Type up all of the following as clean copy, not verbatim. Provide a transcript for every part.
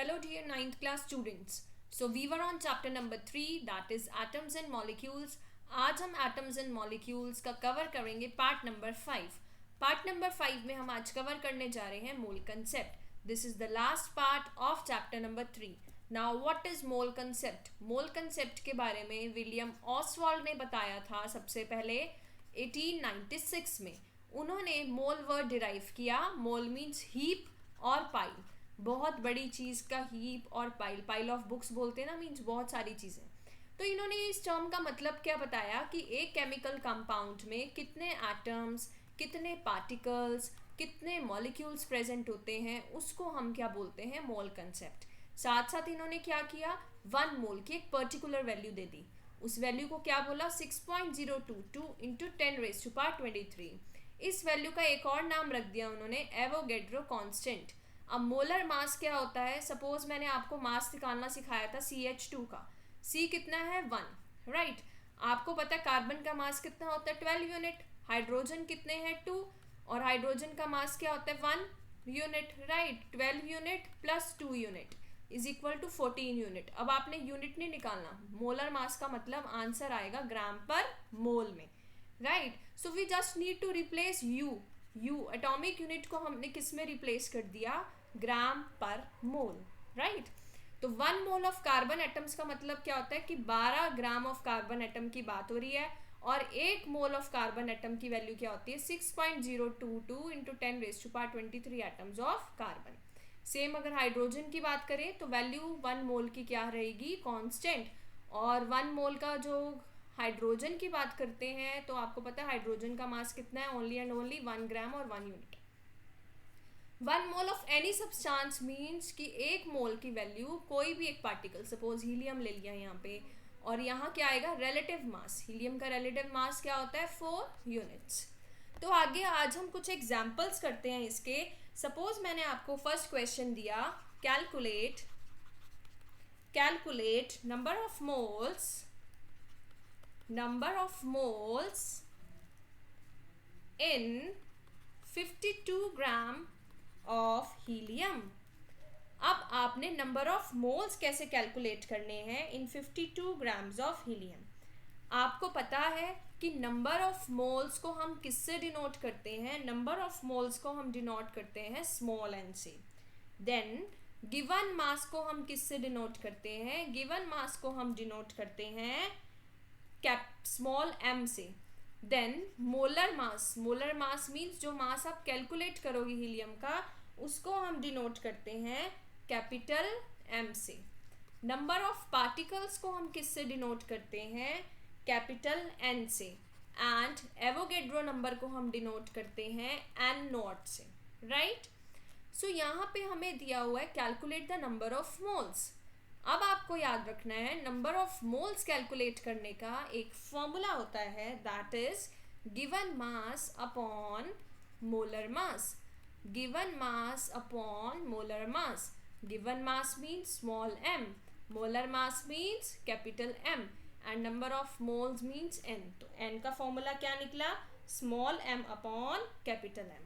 Hello dear 9th class students. So we were on chapter number 3 that is atoms and molecules. आज हम atoms and molecules का cover करेंगे part number 5. Part number 5 में हम आज cover करने जा रहे हैं मोल concept. This is the last part of chapter number 3. Now what is mole concept? Mole concept के बारे में विलियम ऑसवाल्ड ने बताया था सबसे पहले 1896 में. उन्होंने मोल वर्ड डिराइव किया. मोल मीन्स हीप और पाइल. बहुत बड़ी चीज़ का हीप और पाइल ऑफ बुक्स बोलते हैं ना, मीन्स बहुत सारी चीज़ें. तो इन्होंने इस टर्म का मतलब क्या बताया कि एक केमिकल कंपाउंड में कितने एटम्स, कितने पार्टिकल्स, कितने मॉलिक्यूल्स प्रेजेंट होते हैं, उसको हम क्या बोलते हैं, मोल कंसेप्ट. साथ साथ इन्होंने क्या किया, 1 मोल की एक पर्टिकुलर वैल्यू दे दी. उस वैल्यू को क्या बोला, 6.022 इंटू 10⁻23. इस वैल्यू का एक और नाम रख दिया उन्होंने, एवोगैड्रो कांस्टेंट. अब मोलर मास क्या होता है? सपोज मैंने आपको मास निकालना सिखाया था CH2 का. C कितना है, 1, राइट. आपको पता है कार्बन का मास कितना होता है, 12 यूनिट. हाइड्रोजन कितने हैं, 2. और हाइड्रोजन का मास क्या होता है, 1 unit, right. 12 unit plus 2 unit is equal to 14 unit. अब आपने यूनिट नहीं निकालना, मोलर मास का मतलब आंसर आएगा ग्राम पर मोल में, right. So we just need to replace u. Atomic unit को हमने किस में रिप्लेस कर दिया, ग्राम पर मोल, राइट. तो 1 मोल ऑफ कार्बन एटम्स का मतलब क्या होता है कि 12 ग्राम ऑफ कार्बन एटम की बात हो रही है. और 1 मोल ऑफ कार्बन एटम की वैल्यू क्या होती है, 6.022 into 10⁻23 atoms of carbon. Same अगर हाइड्रोजन की बात करें तो वैल्यू 1 मोल की क्या रहेगी, कांस्टेंट. और 1 मोल का जो हाइड्रोजन की बात करते हैं तो आपको पता है हाइड्रोजन का मास कितना है, ओनली एंड ओनली 1 ग्राम और 1 unit. 1 mole of any substance means कि 1 मोल की वैल्यू कोई भी एक पार्टिकल, सपोज हीलियम ले लिया यहाँ पे, और यहाँ क्या आएगा, रिलेटिव मास. हीलियम का रिलेटिव मास क्या होता है, 4 यूनिट्स. तो आगे आज हम कुछ एग्जाम्पल्स करते हैं इसके. सपोज मैंने आपको फर्स्ट क्वेश्चन दिया, calculate number of moles in 52 gram of helium. अब आपने नंबर ऑफ मोल्स कैसे कैलकुलेट करने हैं इन 52 ग्राम्स ऑफ हीलियम. आपको पता है कि नंबर ऑफ मोल्स को हम किससे डिनोट करते हैं, नंबर ऑफ मोल्स को हम डिनोट करते हैं स्मॉल एन से. देन गिवन मास को हम किससे डिनोट करते हैं, गिवन मास को हम डिनोट करते हैं स्मॉल m से. देन मोलर मास मीन्स जो मास आप कैलकुलेट करोगे हीलियम का, उसको हम डिनोट करते हैं कैपिटल M से. नंबर ऑफ पार्टिकल्स को हम किससे डिनोट करते हैं, कैपिटल N से. एंड एवोगैड्रो नंबर को हम डिनोट करते हैं N0 से, राइट. सो यहाँ पे हमें दिया हुआ है calculate the number of moles. अब आपको याद रखना है नंबर ऑफ मोल्स कैलकुलेट करने का एक फॉर्मूला होता है, that is given mass upon molar mass. Given mass upon molar mass. Given mass means small m, molar mass means capital M, and number of moles means n. तो n का formula क्या निकला, small m upon capital M.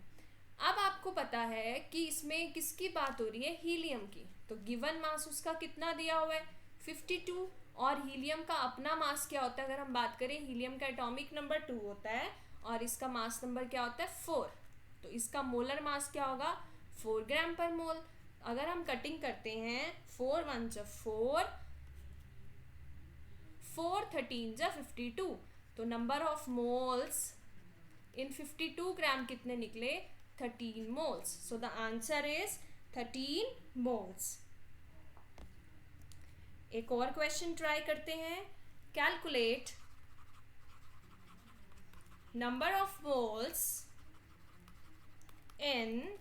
अब आपको पता है कि इसमें किसकी बात हो रही है, हीलियम की. तो गिवन मास उसका कितना दिया हुआ है, 52. और हीलियम का अपना मास क्या होता है, अगर हम बात करें हीलियम का एटॉमिक नंबर 2 होता है और इसका मास नंबर क्या होता है, 4. तो इसका मोलर मास क्या होगा, 4 ग्राम पर मोल. अगर हम कटिंग करते हैं, 4 1 जा 4, 4 13 जा 52. तो नंबर ऑफ मोल्स इन 52 ग्राम कितने निकले, 13 moles. So the answer is 13 moles. एक और क्वेश्चन ट्राई करते हैं. Calculate number of moles in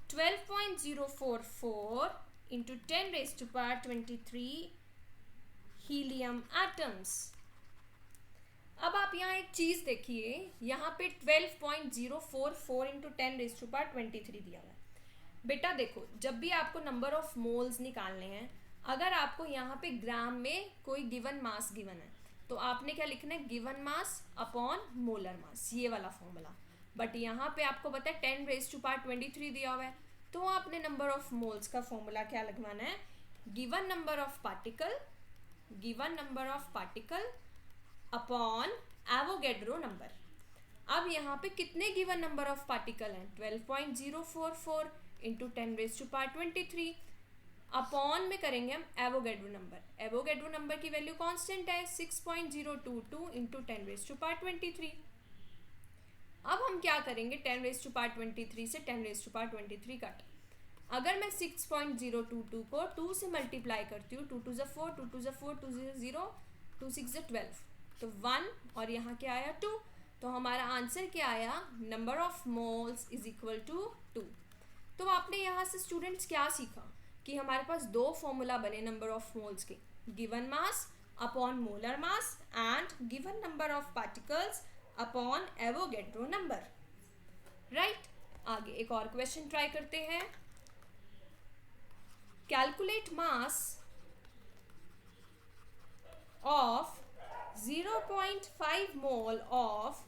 12.044 into 10⁻23 helium atoms. अब आप यहाँ एक चीज़ देखिए, यहाँ पे 12.044 इंटू 10⁻23 दिया हुआ है. बेटा देखो, जब भी आपको नंबर ऑफ मोल्स निकालने हैं, अगर आपको यहाँ पे ग्राम में कोई गिवन मास गिवन है, तो आपने क्या लिखना है, गिवन मास अपॉन मोलर मास, ये वाला फॉर्मूला. बट यहाँ पे आपको पता है 10⁻23 दिया हुआ है, तो आपने नंबर ऑफ मोल्स का फॉर्मूला क्या लगवाना है, given number of particle upon Avogadro number. अब यहाँ पे कितने गिवन नंबर ऑफ पार्टिकल हैं, 12.044 इंटू 10⁻23 अपॉन में करेंगे हम एवोगैड्रो नंबर की वैल्यू कांस्टेंट है 6.022 इंटू 10⁻23। अब हम क्या करेंगे, 10⁻23 से 10⁻23 कट। अगर मैं 6.022 को 2 से मल्टीप्लाई करती हूँ, 2 2 ज़ा 4, 2 2 ज़ा 4, 2 0 0, 2 6 ज़ा 12, तो 1 और यहाँ क्या आया 2। तो हमारा आंसर क्या आया, number of moles is equal to 2। तो आपने यहाँ से स्टूडेंट्स क्या सीखा कि हमारे पास दो फॉर्मूला बने नंबर ऑफ मोल्स के, given mass upon molar mass and given number of particles upon Avogadro number, right. आगे एक और क्वेश्चन ट्राई करते हैं। Calculate mass of 0.5 mole of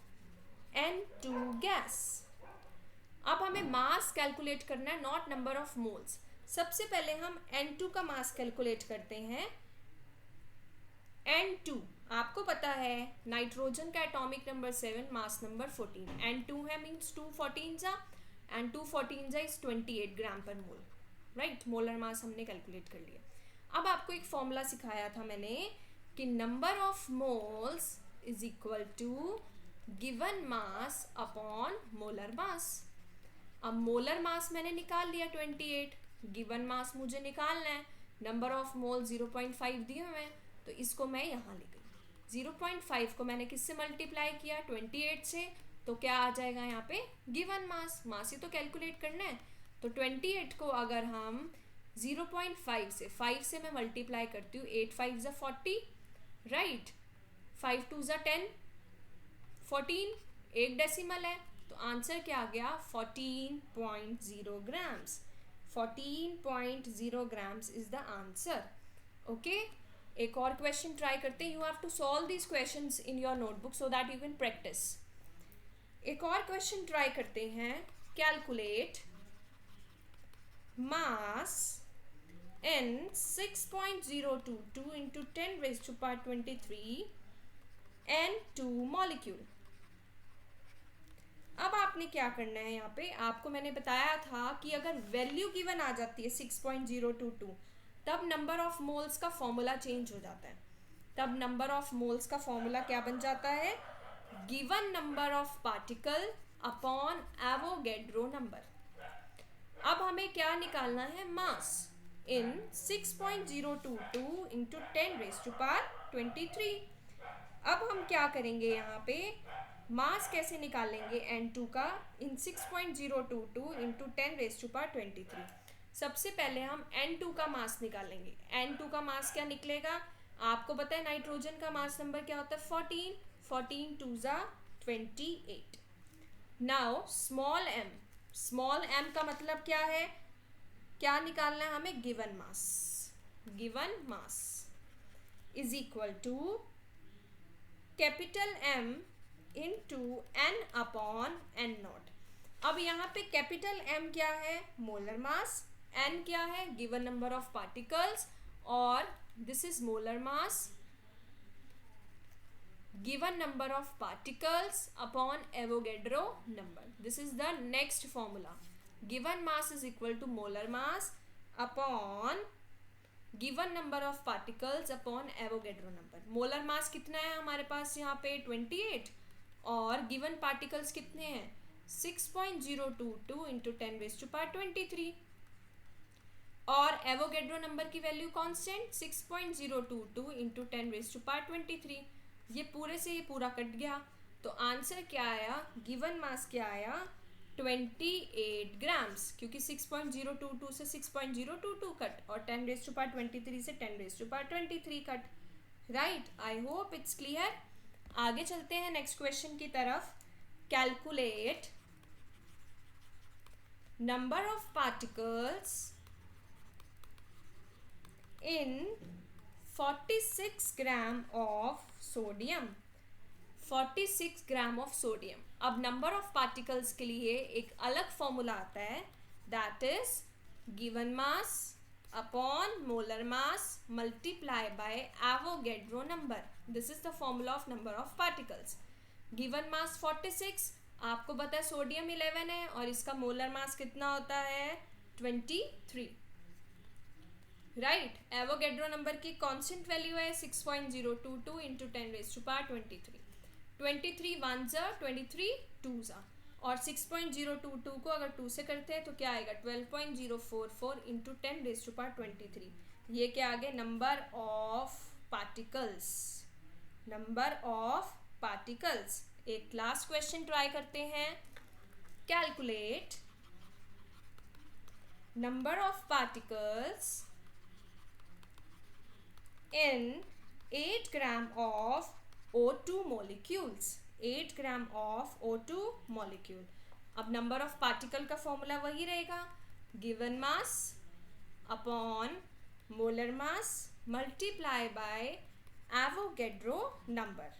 N2 gas. अब हमें मास कैलकुलेट करना है, नॉट नंबर ऑफ मोल्स। सबसे पहले हम N2 का मास कैलकुलेट करते हैं। N2 आपको पता है नाइट्रोजन का atomic number 7, mass number 14, N2 है मीन्स 2 14 जा एंड 2 14 जा इज 28 ग्राम पर मोल, राइट। मोलर मास हमने कैलकुलेट कर लिया। अब आपको एक फॉर्मूला सिखाया था मैंने कि number of moles is equal to given mass upon molar mass. अब मोलर मास मैंने निकाल लिया 28, गिवन मास मुझे निकालना है, नंबर ऑफ मोल 0.5 दिए हुए हैं, तो इसको मैं यहाँ ले गई। 0.5 को मैंने किससे मल्टीप्लाई किया, 28 से, तो क्या आ जाएगा यहाँ पे गिवन मास ही तो कैलकुलेट करना है। तो 28 को अगर हम 0.5 से 5 से मैं मल्टीप्लाई करती हूँ, 8 5 ज़ा 40, राइट, 5 2 ज़ा 10, 14, एक डेसिमल है, तो आंसर क्या आ गया 14.0 grams. 14.0 grams is the answer, okay. एक और क्वेश्चन ट्राई करते हैं। You have to solve this questions in your notebook so that you can practice. एक और क्वेश्चन ट्राई करते हैं। Calculate mass in 6.022 into 10⁻23 N2 molecule. अब आपने क्या करना है, यहाँ पे आपको मैंने बताया था कि अगर वैल्यू गिवन आ जाती है 6.022 तब नंबर ऑफ मोल्स का फॉर्मूला चेंज हो जाता है। तब नंबर ऑफ मोल्स का फॉर्मूला क्या बन जाता है, given number of particle upon Avogadro number. अब हमें क्या निकालना है, मास इन 6.022 इंटू 10⁻23। अब हम क्या करेंगे, यहाँ पे मास कैसे निकालेंगे N2 का इन 6.022 इंटू 10⁻23। सबसे पहले हम N2 का मास निकालेंगे। N2 का मास क्या निकलेगा, आपको पता है नाइट्रोजन का मास नंबर क्या होता है 14, 14 2 ज़ा 28। नाउ स्मॉल m का मतलब क्या है, क्या निकालना है हमें, given mass is equal to capital M into n upon n0। अब यहाँ पे कैपिटल M क्या है, मोलर मास, n क्या है, गिवन नंबर ऑफ पार्टिकल्स, और this is molar mass given number of particles upon Avogadro number. This is the next formula, given mass is equal to molar mass upon given number of particles upon Avogadro number. Molar mass कितना है हमारे पास यहाँ पे 28, और given particles कितने हैं 6.022 into 10⁻23, और Avogadro number की वैल्यू कांस्टेंट 6.022 इंटू 10⁻23। ये पूरे से ये पूरा कट गया, तो आंसर क्या आया, गिवन मास क्या आया 28 ग्राम्स, क्योंकि 6.022 से 6.022 कट और 10⁻23 से 10⁻23 cut, right. I hope it's clear. आगे चलते हैं नेक्स्ट क्वेश्चन की तरफ। Calculate number of particles in 46 gram of sodium. 46 gram of sodium. अब नंबर ऑफ पार्टिकल्स के लिए एक अलग फॉर्मूला आता है, that is given mass upon molar mass multiply by Avogadro number. This is the formula of number of particles. Given mass 46, आपको पता है सोडियम 11 है और इसका मोलर मास कितना होता है 23, राइट. एवोगेड्रो नंबर की कांस्टेंट वैल्यू है 6.022 इंटू 10⁻23. 23 1 जा 23 2 जा, और 6.022 को अगर 2 से करते हैं तो क्या आएगा 12.044 इंटू 10⁻23. ये क्या आ गया number of particles. Number of particles. एक लास्ट क्वेश्चन ट्राई करते हैं. Calculate number of particles in 8 gram of O2 molecules. 8 gram of O2 molecule. अब नंबर ऑफ पार्टिकल का फॉर्मूला वही रहेगा, given mass upon molar mass multiply by Avogadro number.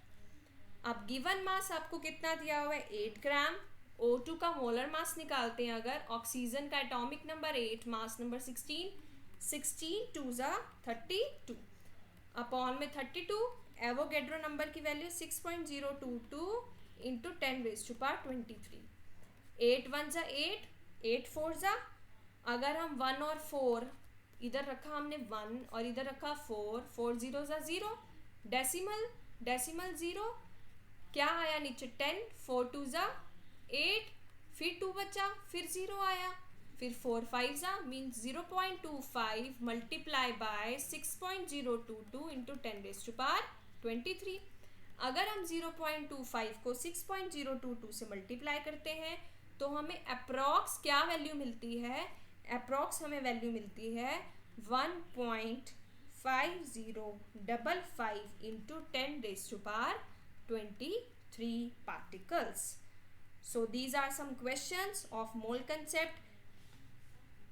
अब given mass आपको कितना दिया हुआ है 8 ग्राम. O2 का मोलर मास निकालते हैं अगर, ऑक्सीजन का एटॉमिक नंबर 8, मास नंबर 16 2 जा 32 अपॉन में 32. एवोगेड्रो नंबर की वैल्यू 6.022 इंटू 10⁻23. 8 1 जा 8, 8 4 जा. अगर हम 1 और 4 इधर रखा हमने 1 और इधर रखा 4, 4 0 जा 0. डेसिमल 0 क्या आया नीचे 10, 4 2 जा 8, फिर 2 बचा, फिर 0 आया, फिर 4 5 जा मीन्स 0.25 मल्टीप्लाई बाय 6.022 इंटू 10⁻23. अगर हम 0.25 को 6.022 से मल्टीप्लाई करते हैं तो हमें अप्रॉक्स क्या वैल्यू मिलती है. अप्रॉक्स हमें वैल्यू मिलती है 1.5055 into 10⁻23 particles. So these are some questions of mole concept.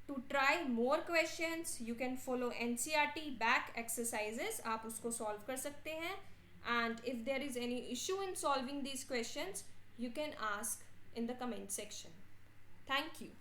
To try more questions you can follow NCERT back exercises. आप उसको solve कर सकते हैं, and if there is any issue in solving these questions you can ask in the comment section. Thank you.